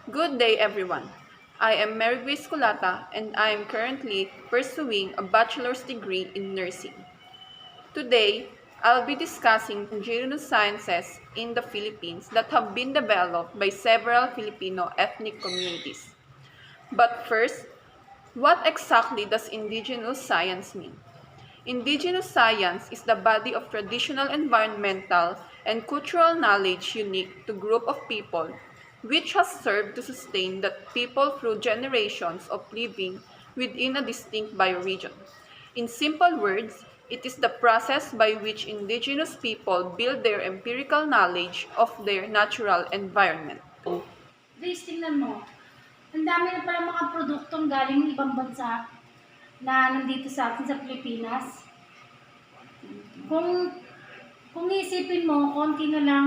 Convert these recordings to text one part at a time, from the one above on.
Good day, everyone. I am Mary Grace Culata, and I am currently pursuing a bachelor's degree in nursing. Today, I'll be discussing indigenous sciences in the Philippines that have been developed by several Filipino ethnic communities. But first, what exactly does indigenous science mean? Indigenous science is the body of traditional environmental and cultural knowledge unique to group of people, which has served to sustain that people through generations of living within a distinct bioregion. In simple words, it is the process by which indigenous people build their empirical knowledge of their natural environment. Please tingnan mo. Ang dami na pala mga produktong galing ibang bansa na nandito sa atin sa Pilipinas. Kung kung iisipin mo, konti na lang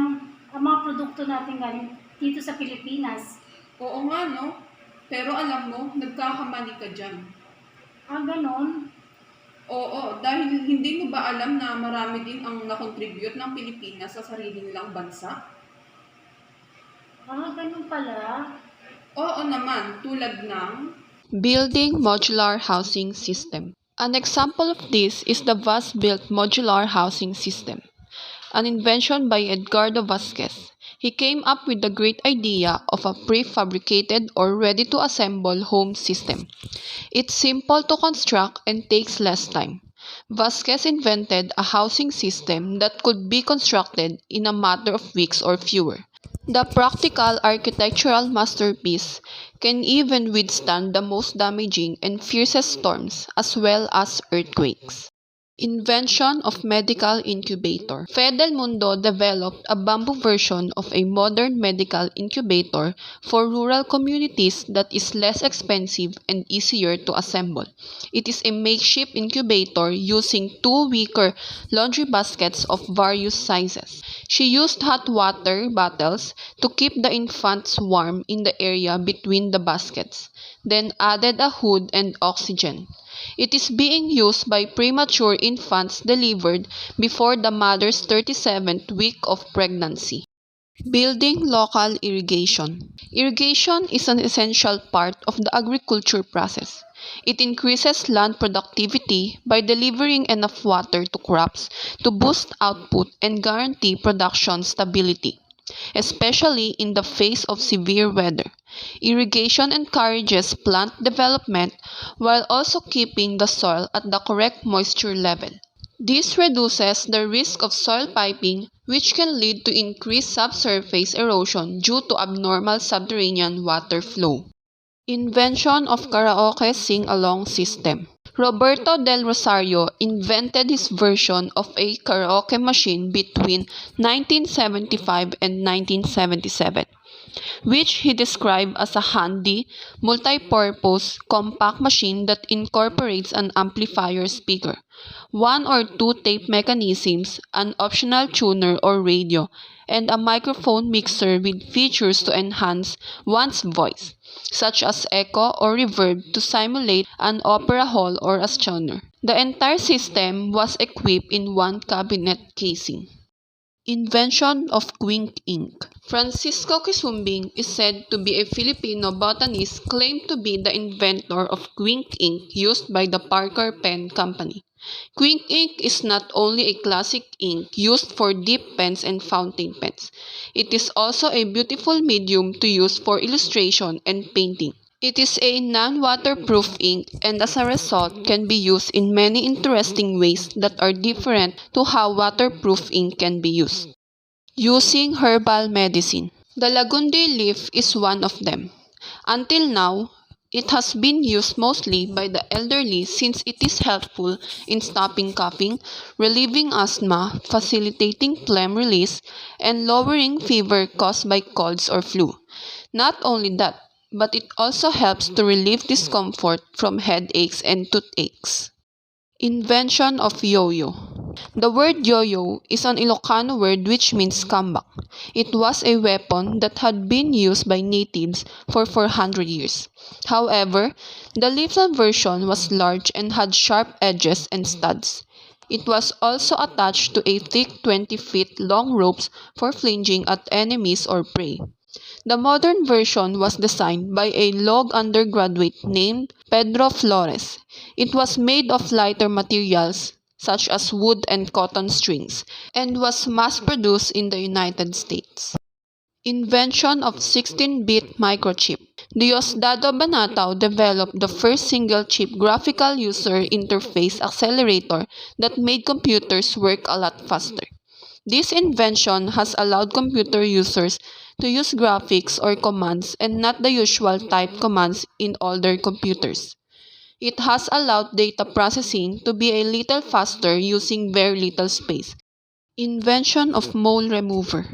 ang mga produkto natin galing dito sa Pilipinas. Oo nga, no? Pero alam mo, nagkakamali ka dyan. Ganon. Oo, dahil hindi mo ba alam na marami din ang nakontribute ng Pilipinas sa sarili nilang bansa? Ganon pala. Oo naman, tulad ng Building modular housing system. An example of this is the Vaz-built modular housing system, an invention by Edgardo Vasquez. He came up with the great idea of a prefabricated or ready-to-assemble home system. It's simple to construct and takes less time. Vasquez invented a housing system that could be constructed in a matter of weeks or fewer. The practical architectural masterpiece can even withstand the most damaging and fiercest storms as well as earthquakes. Invention of medical incubator. Fede Mundo developed a bamboo version of a modern medical incubator for rural communities that is less expensive and easier to assemble. It is a makeshift incubator using two wicker laundry baskets of various sizes. She used hot water bottles to keep the infants warm in the area between the baskets, then added a hood and oxygen. It is being used by premature infants delivered before the mother's 37th week of pregnancy. Building local irrigation. Irrigation is an essential part of the agriculture process. It increases land productivity by delivering enough water to crops to boost output and guarantee production stability, especially in the face of severe weather. Irrigation encourages plant development while also keeping the soil at the correct moisture level. This reduces the risk of soil piping, which can lead to increased subsurface erosion due to abnormal subterranean water flow. Invention of karaoke sing-along system. Roberto del Rosario invented his version of a karaoke machine between 1975 and 1977, which he described as a handy, multi-purpose, compact machine that incorporates an amplifier speaker, one or two tape mechanisms, an optional tuner or radio, and a microphone mixer with features to enhance one's voice, such as echo or reverb to simulate an opera hall or a genre. The entire system was equipped in one cabinet casing. Invention of quick ink. Francisco Quisumbing is said to be a Filipino botanist claimed to be the inventor of quick ink used by the Parker Pen Company. Quick ink is not only a classic ink used for dip pens and fountain pens. It is also a beautiful medium to use for illustration and painting. It is a non-waterproof ink and as a result can be used in many interesting ways that are different to how waterproof ink can be used. Using herbal medicine. The lagundi leaf is one of them. Until now, it has been used mostly by the elderly since it is helpful in stopping coughing, relieving asthma, facilitating phlegm release, and lowering fever caused by colds or flu. Not only that, but it also helps to relieve discomfort from headaches and toothaches. Invention of yo-yo. The word yo-yo is an Ilocano word which means comeback. It was a weapon that had been used by natives for 400 years. However, the lethal version was large and had sharp edges and studs. It was also attached to a thick 20 feet long ropes for flinging at enemies or prey. The modern version was designed by a Log undergraduate named Pedro Flores. It was made of lighter materials such as wood and cotton strings and was mass-produced in the United States. Invention of 16-bit microchip. Diosdado Banatao developed the first single-chip graphical user interface accelerator that made computers work a lot faster. This invention has allowed computer users to use graphics or commands and not the usual type commands in older computers. It has allowed data processing to be a little faster using very little space. Invention of mole remover.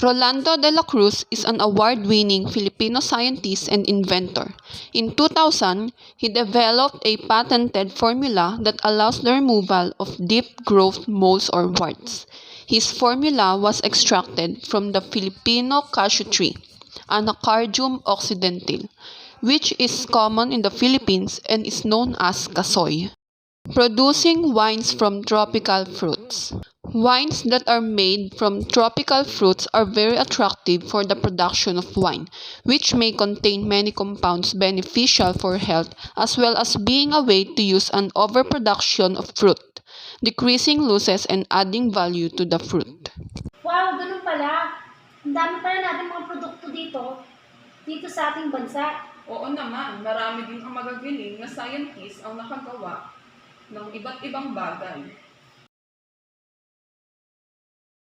Rolando de la Cruz is an award-winning Filipino scientist and inventor. In 2000, he developed a patented formula that allows the removal of deep-growth moles or warts. His formula was extracted from the Filipino cashew tree, Anacardium occidental, which is common in the Philippines and is known as kasoy. Producing wines from tropical fruits. Wines that are made from tropical fruits are very attractive for the production of wine, which may contain many compounds beneficial for health as well as being a way to use an overproduction of fruit, decreasing losses and adding value to the fruit. Wow, ganun pala. Ang dami pala natin mga produkto dito sa ating bansa. Oo naman, marami din ang magagaling na scientist ang nakagawa ng iba't ibang bagay.